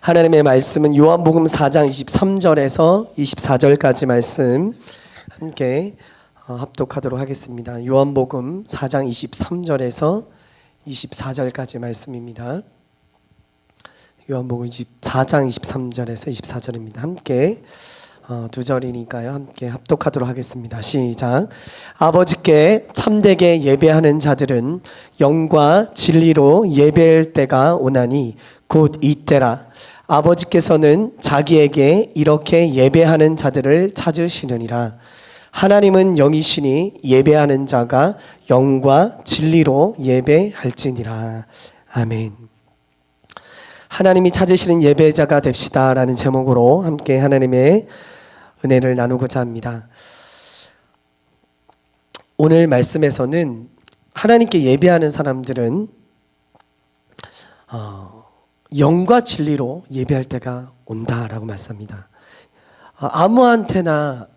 하나님의 말씀은 요한복음 4장 23절에서 24절까지 말씀 함께 합독하도록 하겠습니다. 요한복음 4장 23절에서 24절까지 말씀입니다. 요한복음 4장 23절에서 24절입니다. 함께 두 절이니까요. 함께 합독하도록 하겠습니다. 시작. 아버지께 참되게 예배하는 자들은 영과 진리로 예배할 때가 오나니 곧 이때라. 아버지께서는 자기에게 이렇게 예배하는 자들을 찾으시느니라. 하나님은 영이시니 예배하는 자가 영과 진리로 예배할지니라. 아멘. 하나님이 찾으시는 예배자가 됩시다 라는 제목으로 함께 하나님의 은혜를 나누고자 합니다. 오늘 말씀에서는 하나님께 예배하는 사람들은 영과 진리로 예배할 때가 온다라고 말씀합니다. 아무한테나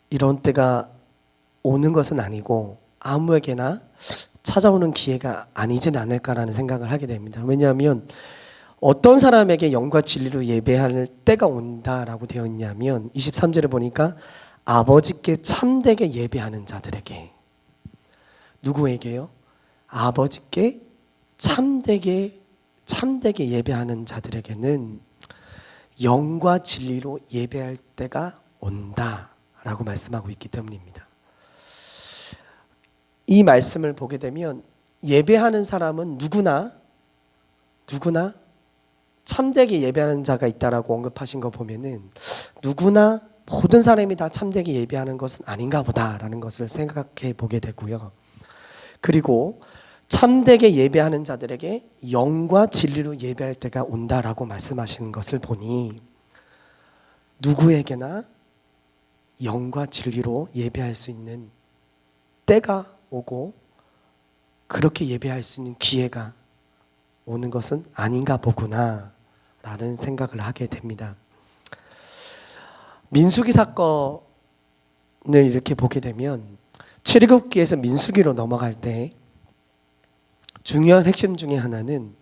이런 때가 오는 것은 아니고 아무에게나 찾아오는 기회가 아니진 않을까라는 생각을 하게 됩니다. 왜냐하면 어떤 사람에게 영과 진리로 예배할 때가 온다라고 되어 있냐면 23절에 보니까 아버지께 참되게 예배하는 자들에게, 누구에게요? 아버지께 참되게 예배하는 자들에게는 영과 진리로 예배할 때가 온다라고 말씀하고 있기 때문입니다. 이 말씀을 보게 되면 예배하는 사람은 누구나 참되게 예배하는 자가 있다라고 언급하신 거 보면은 누구나 모든 사람이 다 참되게 예배하는 것은 아닌가 보다라는 것을 생각해 보게 되고요. 그리고 참되게 예배하는 자들에게 영과 진리로 예배할 때가 온다라고 말씀하시는 것을 보니 누구에게나 영과 진리로 예배할 수 있는 때가 오고 그렇게 예배할 수 있는 기회가 오는 것은 아닌가 보구나 라는 생각을 하게 됩니다. 민수기 사건을 이렇게 보게 되면 출애굽기에서 민수기로 넘어갈 때 중요한 핵심 중에 하나는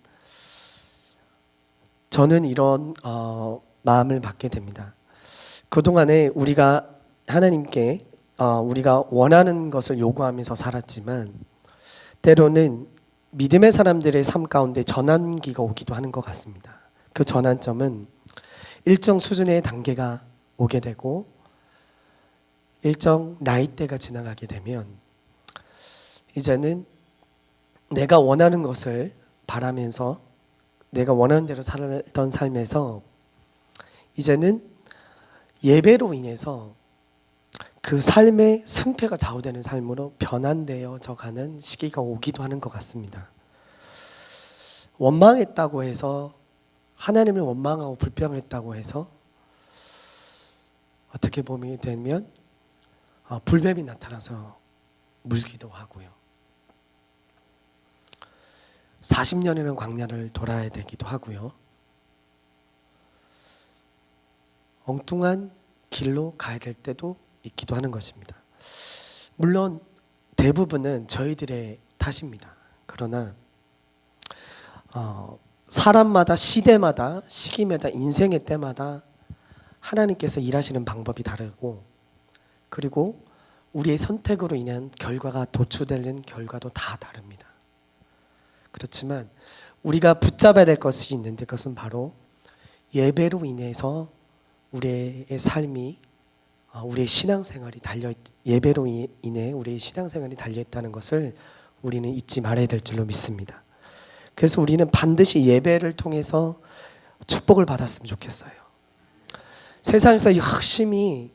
저는 이런 마음을 받게 됩니다. 그동안에 우리가 하나님께 우리가 원하는 것을 요구하면서 살았지만 때로는 믿음의 사람들의 삶 가운데 전환기가 오기도 하는 것 같습니다. 그 전환점은 일정 수준의 단계가 오게 되고 일정 나이대가 지나가게 되면 이제는 내가 원하는 것을 바라면서 내가 원하는 대로 살던 삶에서 이제는 예배로 인해서 그 삶의 승패가 좌우되는 삶으로 변환되어져 가는 시기가 오기도 하는 것 같습니다. 원망했다고 해서 하나님을 원망하고 불평했다고 해서 어떻게 보게 되면 불뱀이 나타나서 물기도 하고요. 40년이라는 광야를 돌아야 되기도 하고요. 엉뚱한 길로 가야 될 때도 있기도 하는 것입니다. 물론 대부분은 저희들의 탓입니다. 그러나 사람마다 시대마다 시기마다 인생의 때마다 하나님께서 일하시는 방법이 다르고 그리고 우리의 선택으로 인한 결과가 도출되는 결과도 다 다릅니다. 그렇지만 우리가 붙잡아야 될 것이 있는데 그것은 바로 예배로 인해서 우리의 삶이 우리의 신앙생활이 예배로 인해 우리의 신앙생활이 달려있다는 것을 우리는 잊지 말아야 될 줄로 믿습니다. 그래서 우리는 반드시 예배를 통해서 축복을 받았으면 좋겠어요. 세상에서 열심히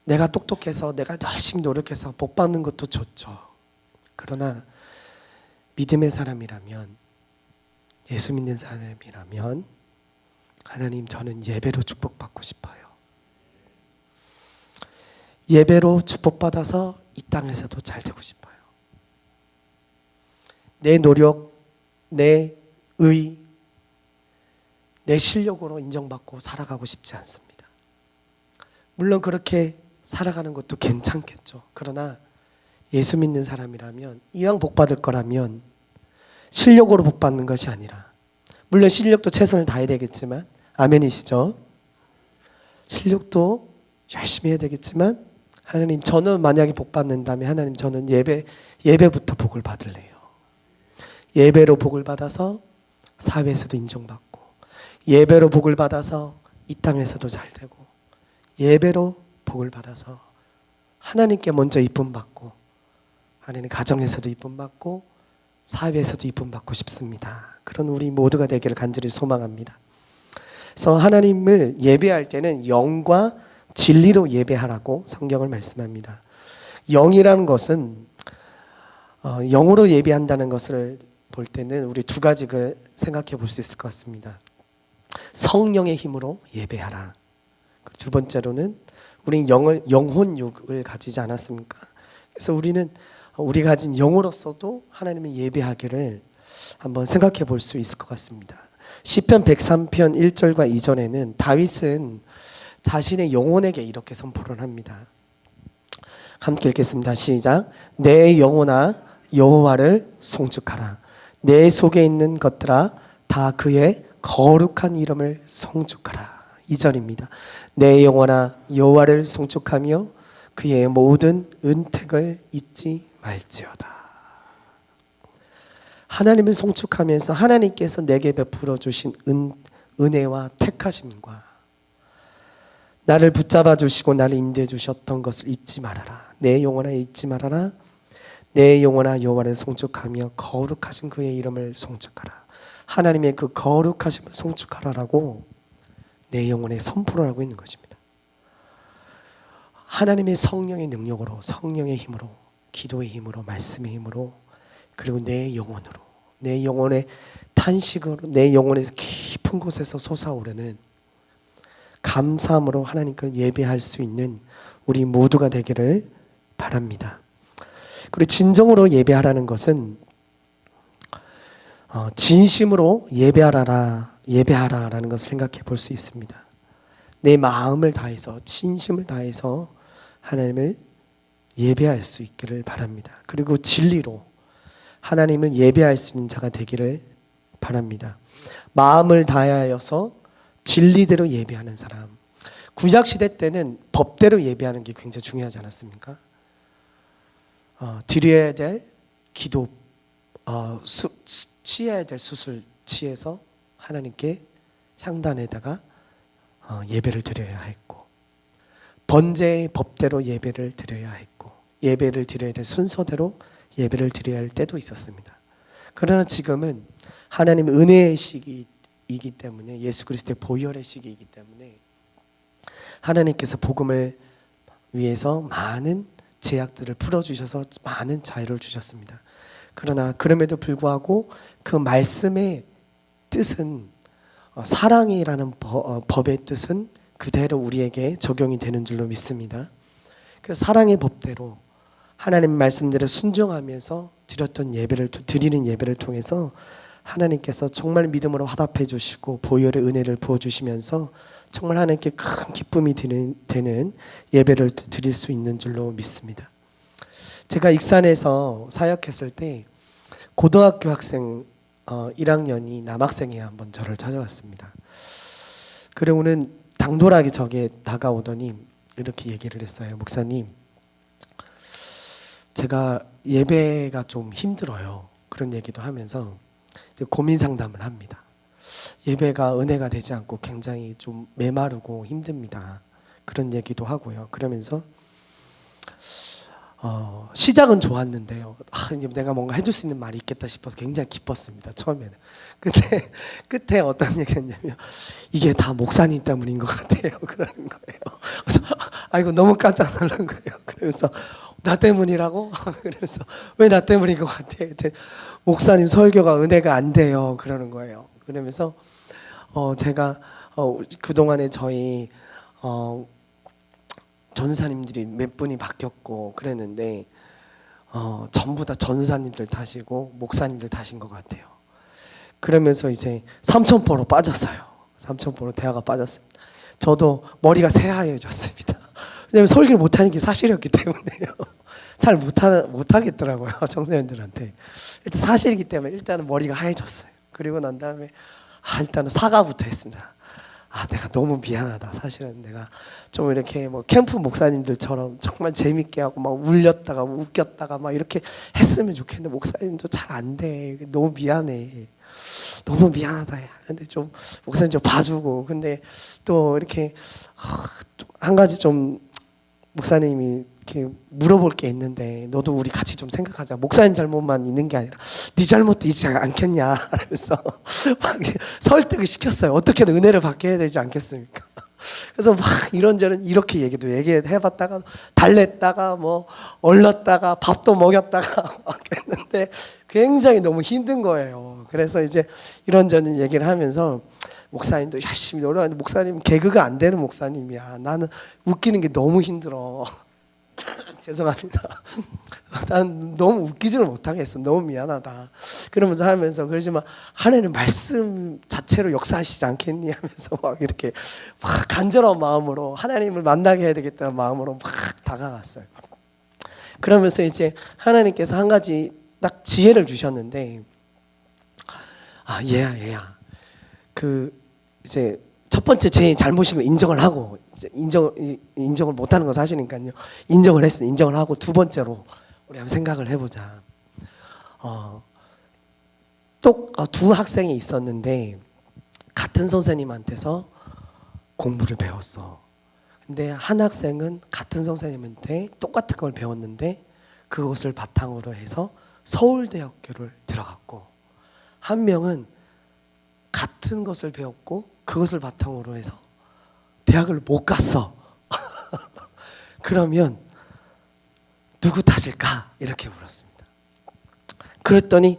내가 똑똑해서 내가 열심히 노력해서 복 받는 것도 좋죠. 그러나 믿음의 사람이라면, 예수 믿는 사람이라면 하나님, 저는 예배로 축복받고 싶어요. 예배로 축복받아서 이 땅에서도 잘 되고 싶어요. 내 노력, 내 의, 내 실력으로 인정받고 살아가고 싶지 않습니다. 물론 그렇게 살아가는 것도 괜찮겠죠. 그러나 예수 믿는 사람이라면, 이왕 복 받을 거라면 실력으로 복 받는 것이 아니라 물론 실력도 최선을 다해야 되겠지만, 아멘이시죠? 실력도 열심히 해야 되겠지만, 하나님, 저는 만약에 복 받는다면 하나님, 저는 예배부터 복을 받을래요. 예배로 복을 받아서 사회에서도 인정받고, 예배로 복을 받아서 이 땅에서도 잘 되고, 예배로 복을 받아서 하나님께 먼저 이쁨 받고, 하나님 가정에서도 이쁨 받고 사회에서도 이쁨 받고 싶습니다. 그런 우리 모두가 되기를 간절히 소망합니다. 그래서 하나님을 예배할 때는 영과 진리로 예배하라고 성경을 말씀합니다. 영이라는 것은 영으로 예배한다는 것을 볼 때는 우리 두 가지를 생각해 볼 수 있을 것 같습니다. 성령의 힘으로 예배하라. 두 번째로는 우리는 영혼육을 가지지 않았습니까? 그래서 우리가 가진 영으로서도 하나님을 예배하기를 한번 생각해 볼 수 있을 것 같습니다. 시편 103편 1절과 2절에는 다윗은 자신의 영혼에게 이렇게 선포를 합니다. 함께 읽겠습니다. 시작. 내 영혼아 여호와를 송축하라. 내 속에 있는 것들아 다 그의 거룩한 이름을 송축하라. 2절입니다. 내 영혼아 여호와를 송축하며 그의 모든 은택을 잊지 말지어다. 하나님을 송축하면서 하나님께서 내게 베풀어 주신 은혜와 택하심과 나를 붙잡아 주시고 나를 인도해 주셨던 것을 잊지 말아라. 내 영혼아 잊지 말아라. 내 영혼아 여호와를 송축하며 거룩하신 그의 이름을 송축하라. 하나님의 그 거룩하심을 송축하라라고 내 영혼에 선포를 하고 있는 것입니다. 하나님의 성령의 능력으로, 성령의 힘으로, 기도의 힘으로, 말씀의 힘으로, 그리고 내 영혼으로, 내 영혼의 탄식으로, 내 영혼의 깊은 곳에서 솟아오르는 감사함으로 하나님께 예배할 수 있는 우리 모두가 되기를 바랍니다. 그리고 진정으로 예배하라는 것은 진심으로 예배하라라는 것을 생각해 볼 수 있습니다. 내 마음을 다해서, 진심을 다해서 하나님을 예배할 수 있기를 바랍니다. 그리고 진리로 하나님을 예배할 수 있는 자가 되기를 바랍니다. 마음을 다하여서 진리대로 예배하는 사람. 구약시대 때는 법대로 예배하는 게 굉장히 중요하지 않았습니까? 드려야 될 기도, 취해야 될 수술 취해서 하나님께 향단에다가 예배를 드려야 했고, 번제의 법대로 예배를 드려야 했고, 예배를 드려야 될 순서대로 예배를 드려야 할 때도 있었습니다. 그러나 지금은 하나님 은혜의 시기이기 때문에, 예수 그리스도의 보혈의 시기이기 때문에 하나님께서 복음을 위해서 많은 제약들을 풀어주셔서 많은 자유를 주셨습니다. 그러나 그럼에도 불구하고 그 말씀의 뜻은, 사랑이라는 법의 뜻은 그대로 우리에게 적용이 되는 줄로 믿습니다. 그 사랑의 법대로 하나님 말씀대로 순종하면서 드리는 예배를 통해서 하나님께서 정말 믿음으로 화답해 주시고 보혈의 은혜를 부어 주시면서 정말 하나님께 큰 기쁨이 되는 예배를 드릴 수 있는 줄로 믿습니다. 제가 익산에서 사역했을 때 고등학교 학생 1학년이 남학생이 한번 저를 찾아왔습니다. 그러고는 당돌하게 저게 다가오더니 이렇게 얘기를 했어요. 목사님, 제가 예배가 좀 힘들어요. 그런 얘기도 하면서 이제 고민 상담을 합니다. 예배가 은혜가 되지 않고 굉장히 좀 메마르고 힘듭니다. 그런 얘기도 하고요. 그러면서 시작은 좋았는데요. 내가 뭔가 해줄 수 있는 말이 있겠다 싶어서 굉장히 기뻤습니다. 처음에는. 근데 끝에 어떤 얘기였냐면 이게 다 목사님 때문인 것 같아요. 그러는 거예요. 그래서 아이고 너무 깜짝 놀란 거예요. 그래서 나 때문이라고? 그래서 왜 나 때문인 것 같아? 목사님 설교가 은혜가 안 돼요. 그러는 거예요. 그러면서 제가 그동안에 저희 전사님들이 몇 분이 바뀌었고 그랬는데 전부 다 전사님들 탓이고 목사님들 탓인 것 같아요. 그러면서 이제 삼천포로 빠졌어요. 삼천포로 대화가 빠졌습니다. 저도 머리가 새하얘졌습니다. 왜냐하면 설교를 못하는 게 사실이었기 때문에요. 잘 못하겠더라고요. 청소년들한테. 일단 사실이기 때문에 일단은 머리가 하얘졌어요. 그리고 난 다음에 일단은 사과부터 했습니다. 내가 너무 미안하다. 사실은 내가 좀 이렇게 뭐 캠프 목사님들처럼 정말 재밌게 하고 막 울렸다가 웃겼다가 막 이렇게 했으면 좋겠는데 목사님도 잘 안 돼. 너무 미안해. 너무 미안하다. 근데 좀 목사님 좀 봐주고. 근데 또 이렇게 한 가지 좀 목사님이 이렇게 물어볼 게 있는데 너도 우리 같이 좀 생각하자. 목사님 잘못만 있는 게 아니라 네 잘못도 있지 않겠냐 그래서 막 설득을 시켰어요. 어떻게든 은혜를 받게 해야 되지 않겠습니까? 그래서 막 이런저런 이렇게 얘기해봤다가 달랬다가 뭐 얼렀다가 밥도 먹였다가 막 했는데 굉장히 너무 힘든 거예요. 그래서 이제 이런저런 얘기를 하면서 목사님도 열심히 노력하는데 목사님 개그가 안 되는 목사님이야. 나는 웃기는 게 너무 힘들어. 죄송합니다. 난 너무 웃기지를 못하겠어. 너무 미안하다. 그러면서 하면서 그러지만 하나님 말씀 자체로 역사하시지 않겠니 하면서 막 이렇게 막 간절한 마음으로 하나님을 만나게 해야 되겠다는 마음으로 막 다가갔어요. 그러면서 이제 하나님께서 한 가지 딱 지혜를 주셨는데 얘야 이제 첫 번째 제 잘못인 걸 인정을 하고 이제 인정을 못하는 건 사실이니까요. 인정을 했습니다. 인정을 하고 두 번째로 우리 한번 생각을 해보자. 두 학생이 있었는데 같은 선생님한테서 공부를 배웠어. 근데 한 학생은 같은 선생님한테 똑같은 걸 배웠는데 그것을 바탕으로 해서 서울대학교를 들어갔고 한 명은 같은 것을 배웠고 그것을 바탕으로 해서 대학을 못 갔어. 그러면 누구 탓일까? 이렇게 물었습니다. 그랬더니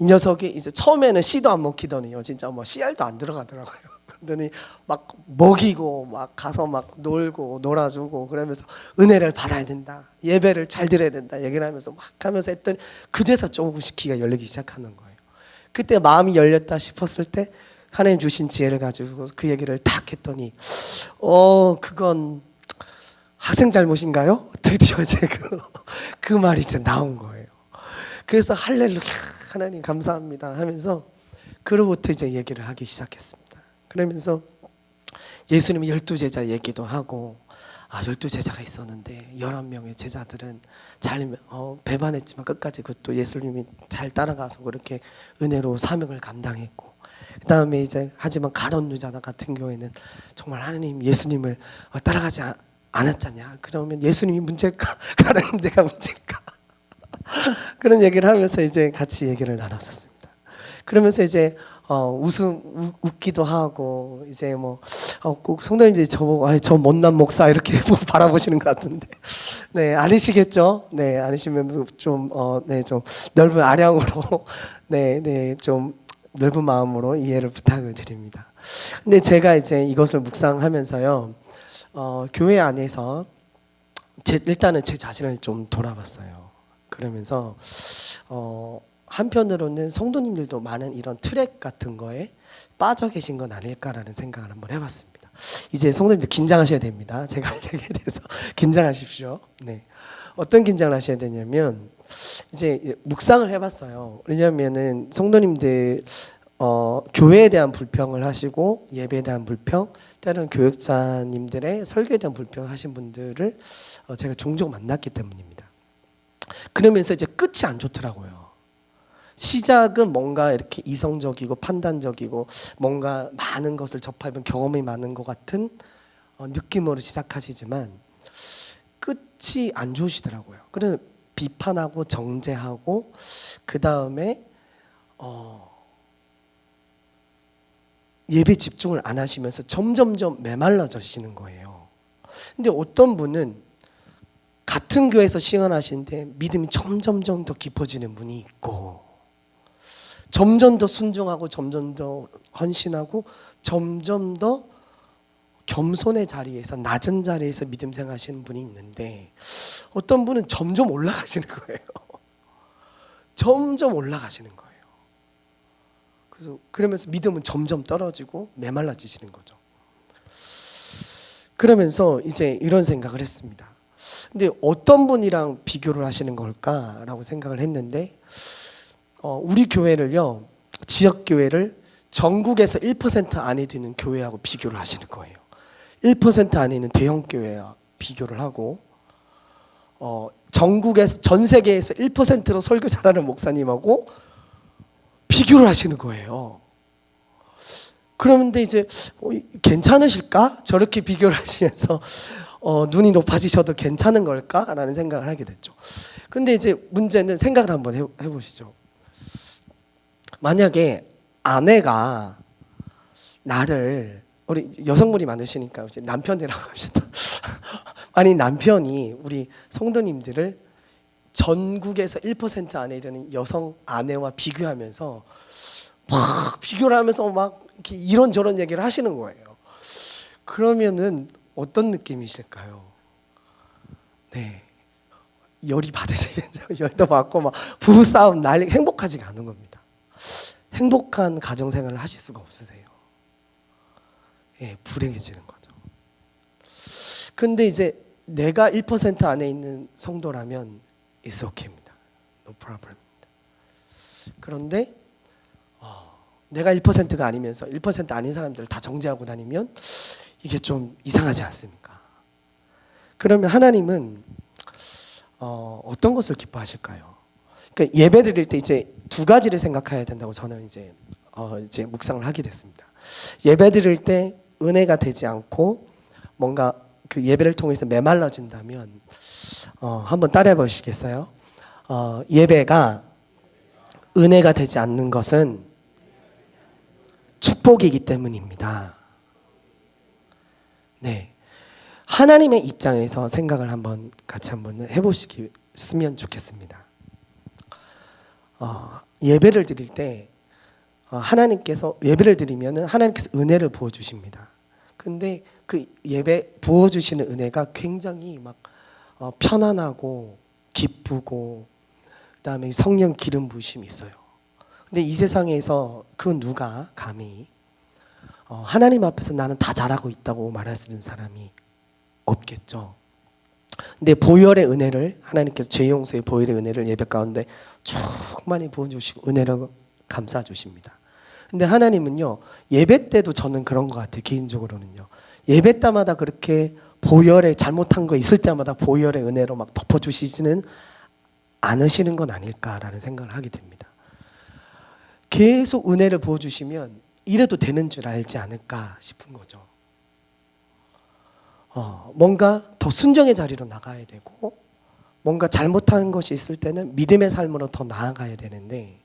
이 녀석이 이제 처음에는 씨도 안 먹히더니요, 진짜 뭐 씨알도 안 들어가더라고요. 그러더니 막 먹이고 막 가서 막 놀고 놀아주고 그러면서 은혜를 받아야 된다, 예배를 잘 드려야 된다 얘기를 하면서 막 하면서 했더니 그제서 조금씩 귀가 열리기 시작하는 거예요. 그때 마음이 열렸다 싶었을 때 하나님 주신 지혜를 가지고 그 얘기를 탁 했더니 그건 학생 잘못인가요? 드디어 이제 그 말이 이제 나온 거예요. 그래서 할렐루야 하나님 감사합니다 하면서 그로부터 이제 얘기를 하기 시작했습니다. 그러면서 예수님이 12제자 얘기도 하고 12제자가 있었는데 11명의 제자들은 잘 배반했지만 끝까지 그것도 예수님이 잘 따라가서 그렇게 은혜로 사명을 감당했고 그 다음에 이제 하지만 가룟 유다 같은 경우에는 정말 하나님 예수님을 따라가지 않았잖냐. 그러면 예수님이 문제일까? 가룟 유다가 문제일까? 그런 얘기를 하면서 이제 같이 얘기를 나눴었습니다. 그러면서 이제 웃기도 하고 이제 꼭 성도님들이 저보고 저 못난 목사 이렇게 바라보시는 것 같은데 네 아니시겠죠? 네 아니시면 좀 넓은 아량으로 좀 넓은 마음으로 이해를 부탁을 드립니다. 근데 제가 이제 이것을 묵상하면서요, 교회 안에서 일단은 제 자신을 좀 돌아봤어요. 그러면서 한편으로는 성도님들도 많은 이런 트랙 같은 거에 빠져 계신 건 아닐까라는 생각을 한번 해봤습니다. 이제 성도님들 긴장하셔야 됩니다. 제가 얘기에 대해서 긴장하십시오. 네, 어떤 긴장을 하셔야 되냐면 이제 묵상을 해봤어요. 왜냐하면은 성도님들 교회에 대한 불평을 하시고 예배에 대한 불평, 때로는 교육자님들의 설교에 대한 불평을 하신 분들을 제가 종종 만났기 때문입니다. 그러면서 이제 끝이 안 좋더라고요. 시작은 뭔가 이렇게 이성적이고 판단적이고 뭔가 많은 것을 접하면 경험이 많은 것 같은 느낌으로 시작하시지만 끝이 안 좋으시더라고요. 그래서 비판하고 정죄하고 그 다음에 예배 집중을 안 하시면서 점점점 메말라지시는 거예요. 근데 어떤 분은 같은 교회에서 시간하시는데 믿음이 점점점 더 깊어지는 분이 있고 점점 더 순종하고 점점 더 헌신하고 점점 더 겸손의 자리에서 낮은 자리에서 믿음 생활하시는 분이 있는데 어떤 분은 점점 올라가시는 거예요. 점점 올라가시는 거예요. 그래서 그러면서 믿음은 점점 떨어지고 메말라지시는 거죠. 그러면서 이제 이런 생각을 했습니다. 근데 어떤 분이랑 비교를 하시는 걸까라고 생각을 했는데 우리 교회를요, 지역 교회를 전국에서 1% 안에 드는 교회하고 비교를 하시는 거예요. 1% 안에 있는 대형 교회와 비교를 하고 전국에서 전 세계에서 1%로 설교 잘하는 목사님하고 비교를 하시는 거예요. 그런데 이제 괜찮으실까? 저렇게 비교를 하시면서 눈이 높아지셔도 괜찮은 걸까? 라는 생각을 하게 됐죠. 근데 이제 문제는 생각을 한번 해보시죠. 만약에 아내가 나를, 우리 여성분이 많으시니까 이제 남편이라고 합시다. 아니, 남편이 우리 성도님들을 전국에서 1% 안에 드는 여성 아내와 비교하면서 막 비교를 하면서 막 이렇게 이런저런 얘기를 하시는 거예요. 그러면은 어떤 느낌이실까요? 네, 열이 받으시겠죠. 열도 받고 막 부부싸움 난리, 행복하지가 않은 겁니다. 행복한 가정생활을 하실 수가 없으세요. 예, 불행해지는 거죠. 근데 이제 내가 1% 안에 있는 성도라면 it's okay입니다. No problem입니다. 그런데 내가 1%가 아니면서 1% 아닌 사람들을 다 정죄하고 다니면 이게 좀 이상하지 않습니까? 그러면 하나님은 어떤 것을 기뻐하실까요? 그러니까 예배 드릴 때 이제 두 가지를 생각해야 된다고 저는 이제 묵상을 하게 됐습니다. 예배 드릴 때 은혜가 되지 않고 뭔가 그 예배를 통해서 메말라진다면 한번 따라해 보시겠어요? 예배가 은혜가 되지 않는 것은 축복이기 때문입니다. 네, 하나님의 입장에서 생각을 한번 같이 한번 해보시면 좋겠습니다. 예배를 드릴 때 하나님께서 예배를 드리면은 하나님께서 은혜를 부어 주십니다. 근데 그 예배 부어 주시는 은혜가 굉장히 막 편안하고 기쁘고 그다음에 성령 기름 부으심이 있어요. 근데 이 세상에서 그 누가 감히 하나님 앞에서 나는 다 잘하고 있다고 말할 수 있는 사람이 없겠죠. 근데 보혈의 은혜를 하나님께서 죄 용서의 보혈의 은혜를 예배 가운데 충만히 부어주시고 은혜로 감싸주십니다. 근데 하나님은요, 예배 때도 저는 그런 것 같아요. 개인적으로는요, 예배 때마다 그렇게 보혈에 잘못한 거 있을 때마다 보혈의 은혜로 막 덮어주시지는 않으시는 건 아닐까라는 생각을 하게 됩니다. 계속 은혜를 부어주시면 이래도 되는 줄 알지 않을까 싶은 거죠. 뭔가 더 순종의 자리로 나가야 되고 뭔가 잘못한 것이 있을 때는 믿음의 삶으로 더 나아가야 되는데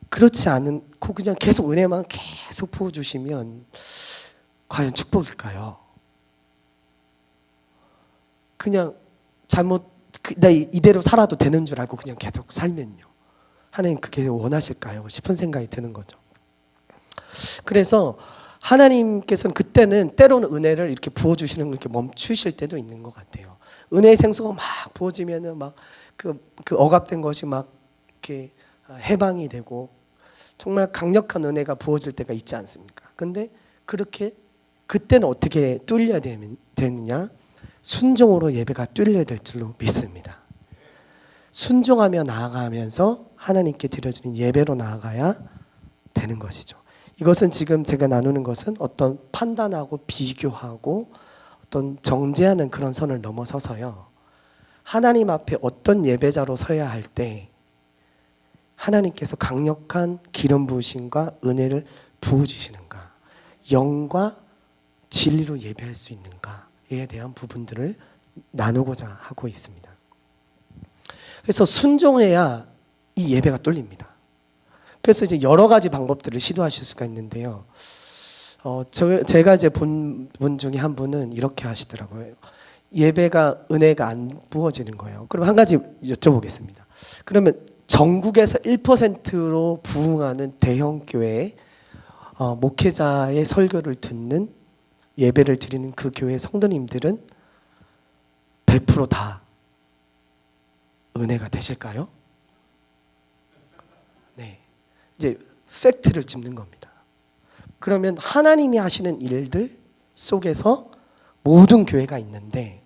그렇지 않고 그냥 계속 은혜만 계속 부어주시면 과연 축복일까요? 그냥 나 이대로 살아도 되는 줄 알고 그냥 계속 살면요, 하나님 그게 원하실까요? 싶은 생각이 드는 거죠. 그래서 하나님께서는 그때는 때로는 은혜를 이렇게 부어주시는 걸 이렇게 멈추실 때도 있는 것 같아요. 은혜의 생수가 막 부어지면은 막 그 억압된 것이 막 이렇게 해방이 되고 정말 강력한 은혜가 부어질 때가 있지 않습니까? 근데 그렇게 그때는 어떻게 뚫려야 되느냐? 순종으로 예배가 뚫려야 될 줄로 믿습니다. 순종하며 나아가면서 하나님께 드려지는 예배로 나아가야 되는 것이죠. 이것은 지금 제가 나누는 것은 어떤 판단하고 비교하고 어떤 정죄하는 그런 선을 넘어서서요, 하나님 앞에 어떤 예배자로 서야 할 때 하나님께서 강력한 기름 부으심과 은혜를 부어주시는가, 영과 진리로 예배할 수 있는가에 대한 부분들을 나누고자 하고 있습니다. 그래서 순종해야 이 예배가 뚫립니다. 그래서 이제 여러 가지 방법들을 시도하실 수가 있는데요. 제가 이제 본 분 중에 한 분은 이렇게 하시더라고요. 예배가 은혜가 안 부어지는 거예요. 그럼 한 가지 여쭤보겠습니다. 그러면 전국에서 1%로 부흥하는 대형 교회의 목회자의 설교를 듣는 예배를 드리는 그 교회 성도님들은 100% 다 은혜가 되실까요? 네, 이제 팩트를 짚는 겁니다. 그러면 하나님이 하시는 일들 속에서 모든 교회가 있는데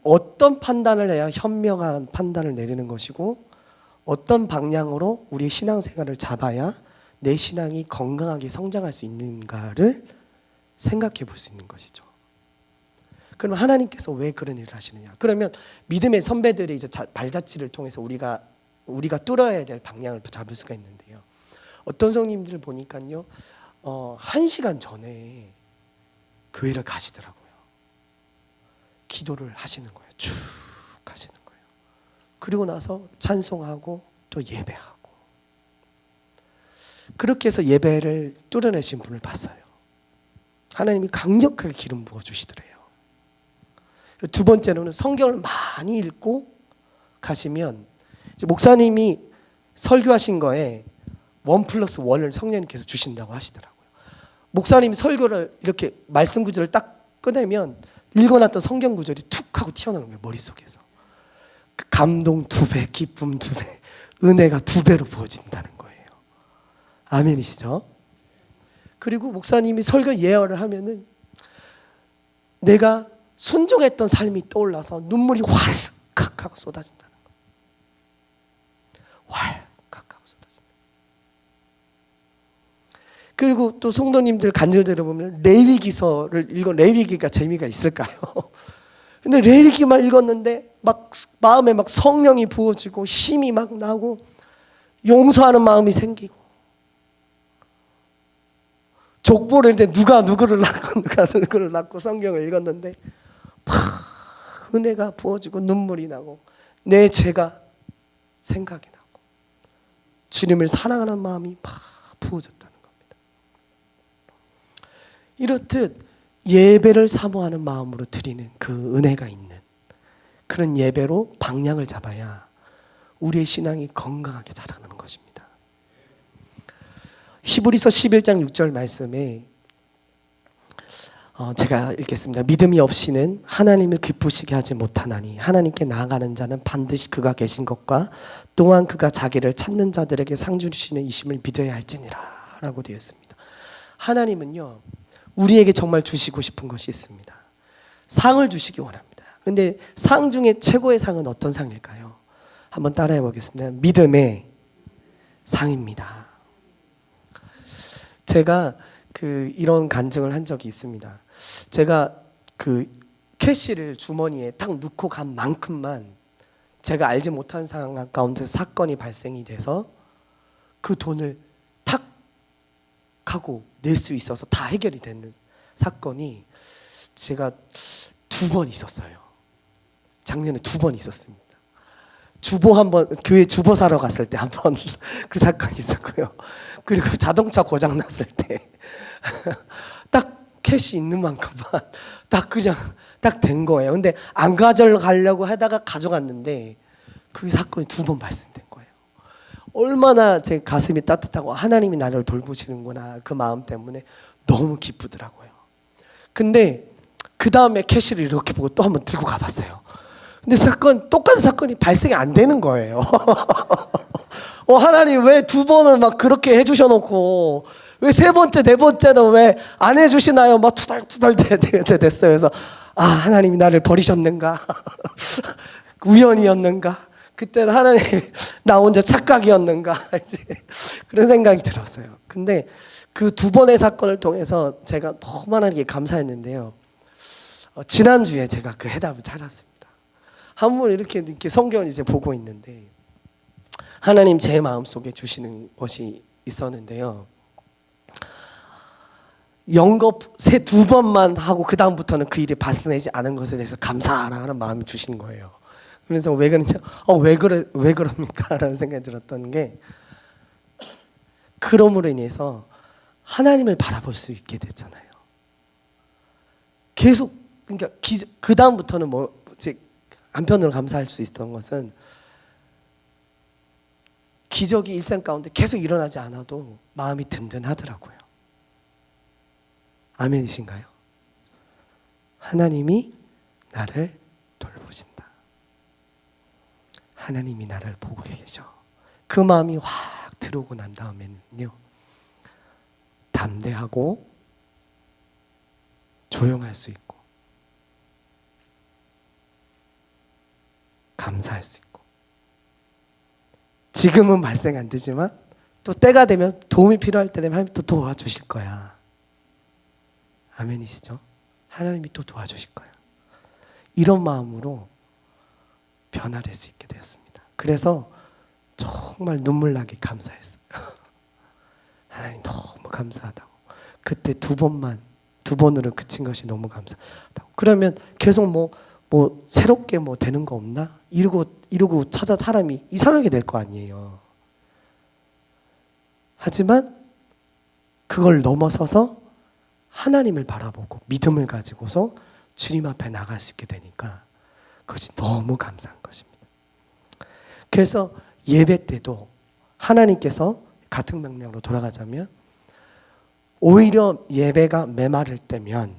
어떤 판단을 해야 현명한 판단을 내리는 것이고 어떤 방향으로 우리의 신앙생활을 잡아야 내 신앙이 건강하게 성장할 수 있는가를 생각해 볼 수 있는 것이죠. 그럼 하나님께서 왜 그런 일을 하시느냐? 그러면 믿음의 선배들의 이제 발자취를 통해서 우리가 뚫어야 될 방향을 잡을 수가 있는데요. 어떤 성님들 보니까요, 1시간 전에 교회를 가시더라고요. 기도를 하시는 거예요. 쭉 하시는 거예요. 그리고 나서 찬송하고 또 예배하고. 그렇게 해서 예배를 뚫어내신 분을 봤어요. 하나님이 강력하게 기름 부어주시더래요. 두 번째로는 성경을 많이 읽고 가시면 이제 목사님이 설교하신 거에 1+1을 성령님께서 주신다고 하시더라고요. 목사님이 설교를 이렇게 말씀 구절을 딱 꺼내면 읽어놨던 성경 구절이 툭 하고 튀어나오는 거예요. 머릿속에서. 그 감동 2배, 기쁨 2배, 은혜가 2배로 부어진다는 거예요. 아멘이시죠? 그리고 목사님이 설교 예언을 하면은 내가 순종했던 삶이 떠올라서 눈물이 활칵 하고 쏟아진다는 거예요. 활칵 하고 쏟아진다. 그리고 또 성도님들 간증을 들어보면 레위기서를 읽어. 레위기가 재미가 있을까요? 근데 레위기만 읽었는데 막 마음에 막 성령이 부어지고 힘이 막 나고 용서하는 마음이 생기고, 족보를 했는데 누가 누구를 낳고 성경을 읽었는데 막 은혜가 부어지고 눈물이 나고 내 죄가 생각이 나고 주님을 사랑하는 마음이 막 부어졌다는 겁니다. 이렇듯 예배를 사모하는 마음으로 드리는 그 은혜가 있는 그런 예배로 방향을 잡아야 우리의 신앙이 건강하게 자라는 것입니다. 히브리서 11장 6절 말씀에 제가 읽겠습니다. 믿음이 없이는 하나님을 기쁘시게 하지 못하나니 하나님께 나아가는 자는 반드시 그가 계신 것과 또한 그가 자기를 찾는 자들에게 상 주시는 이심을 믿어야 할지니라 라고 되어 있습니다. 하나님은요, 우리에게 정말 주시고 싶은 것이 있습니다. 상을 주시기 원합니다. 근데 상 중에 최고의 상은 어떤 상일까요? 한번 따라해 보겠습니다. 믿음의 상입니다. 제가 이런 간증을 한 적이 있습니다. 제가 캐시를 주머니에 딱 넣고 간 만큼만 제가 알지 못한 상황 가운데 사건이 발생이 돼서 그 돈을 탁 하고 낼 수 있어서 다 해결이 되는 사건이 제가 2번 있었어요. 작년에 2번 있었습니다. 주보 한번, 교회 주보 사러 갔을 때 한번 그 사건이 있었고요. 그리고 자동차 고장 났을 때 딱 캐시 있는 만큼만 딱 그냥 딱 된 거예요. 근데 안 가져가려고 하다가 가져갔는데 그 사건이 2번 발생된 거예요. 얼마나 제 가슴이 따뜻하고 하나님이 나를 돌보시는구나 그 마음 때문에 너무 기쁘더라고요. 근데 그 다음에 캐시를 이렇게 보고 또 한번 들고 가봤어요. 근데 똑같은 사건이 발생이 안 되는 거예요. 하나님 왜 2번은 막 그렇게 해주셔놓고 왜 3번째, 4번째는 왜 안 해주시나요? 막 투덜투덜 됐어요. 그래서 하나님이 나를 버리셨는가? 우연이었는가? 그때는 하나님 나 혼자 착각이었는가? 이제 그런 생각이 들었어요. 근데 그 2번의 사건을 통해서 제가 너무 하나님께 감사했는데요. 지난주에 제가 그 해답을 찾았습니다. 한번 이렇게 성경을 이제 보고 있는데 하나님 제 마음속에 주시는 것이 있었는데요. 영겁 2번만 하고 그 다음부터는 그 일이 발생하지 않은 것에 대해서 감사하라는 마음이 주신 거예요. 그래서 왜 그러냐? 왜 그럽니까? 라는 생각이 들었던 게, 그럼으로 인해서 하나님을 바라볼 수 있게 됐잖아요. 계속, 그러니까 그 다음부터는 한편으로 감사할 수 있었던 것은 기적이 일생 가운데 계속 일어나지 않아도 마음이 든든하더라고요. 아멘이신가요? 하나님이 나를 돌보신다. 하나님이 나를 보고 계셔. 그 마음이 확 들어오고 난 다음에는요, 담대하고 조용할 수 있고 감사할 수 있고, 지금은 발생 안 되지만 또 때가 되면 도움이 필요할 때 되면 하나님이 또 도와주실 거야. 아멘이시죠? 하나님이 또 도와주실 거야. 이런 마음으로 변화될 수 있게 되었습니다. 그래서 정말 눈물 나게 감사했어요. 하나님 너무 감사하다고. 그때 두 번으로 그친 것이 너무 감사하다고. 그러면 계속 뭐 새롭게 뭐 되는 거 없나? 이러고 찾아 사람이 이상하게 될 거 아니에요. 하지만 그걸 넘어서서 하나님을 바라보고 믿음을 가지고서 주님 앞에 나갈 수 있게 되니까 그것이 너무 감사한 것입니다. 그래서 예배 때도 하나님께서 같은 맥락으로 돌아가자면 오히려 예배가 메마를 때면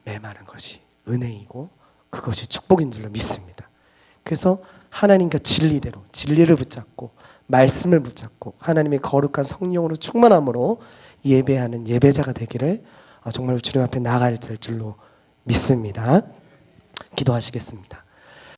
메마른 것이 은혜이고 그것이 축복인 줄로 믿습니다. 그래서 하나님과 진리대로 진리를 붙잡고 말씀을 붙잡고 하나님의 거룩한 성령으로 충만함으로 예배하는 예배자가 되기를 정말 주님 앞에 나가야 될 줄로 믿습니다. 기도하시겠습니다.